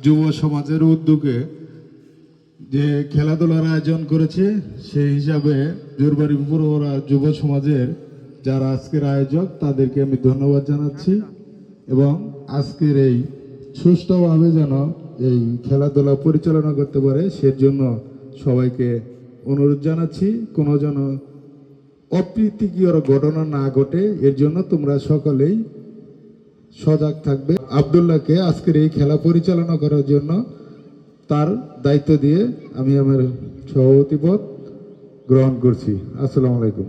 যুব সমাজের উদ্যোগে যে খেলাধুলার আয়োজন করেছে সেই হিসাবে জোরবাড়ি পৌরপাড়া যুব সমাজের যারা আজকের আয়োজক তাদেরকে আমি ধন্যবাদ জানাচ্ছি এবং আজকের এই সুষ্ঠুভাবে যেন এই খেলাধুলা পরিচালনা করতে পারে সেজন্য সবাইকে অনুরোধ জানাচ্ছি কোনো যেন অপ্রীতিকর ঘটনা না ঘটে এর জন্য তোমরা সকলেই সজাগ থাকবে। আব্দুল্লাহকে আজকের এই খেলা পরিচালনা করার জন্য তার দায়িত্ব দিয়ে আমি আমার সভাপতি পদ গ্রহণ করছি। আসসালামু আলাইকুম।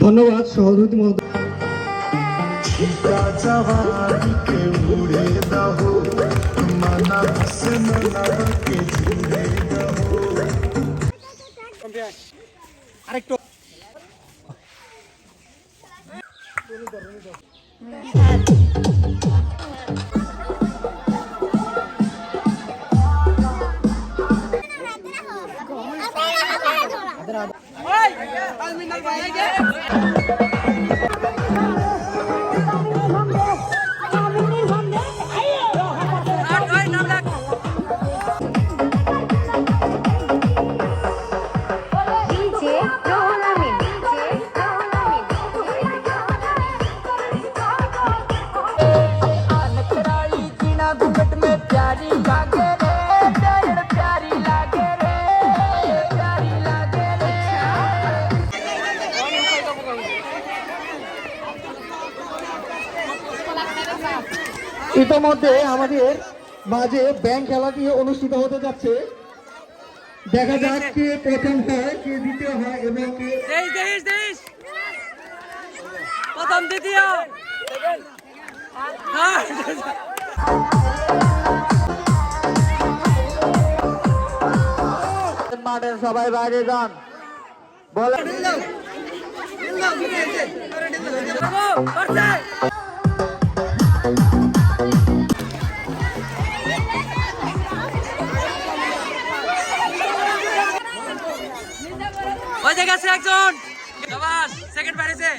ধন্যবাদ সভাপতি মহোদয়। আরেকটু ইতিমধ্যে আমাদের মাঝে ব্যাংক খেলাটি অনুষ্ঠিত হতে যাচ্ছে। দেখা যাক কে প্রথম হয়, কে দ্বিতীয় হয় এবং কে প্রথম দ্বিতীয়। মাঠে সবাই বাইরে যান বলে। হয়ে গেছে একজন, সেকেন্ড বাড়িছে।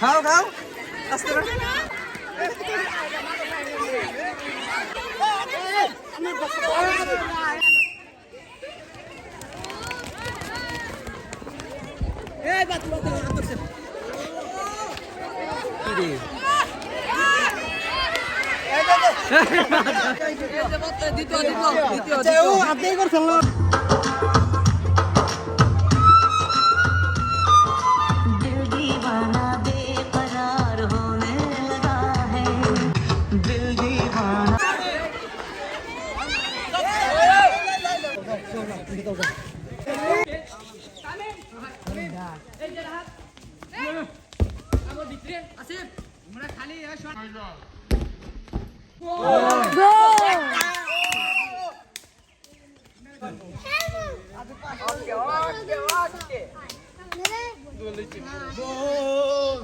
খাও খাও আস্তে করে। আপনি করছেন না।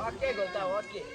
Okay, go down. Okay.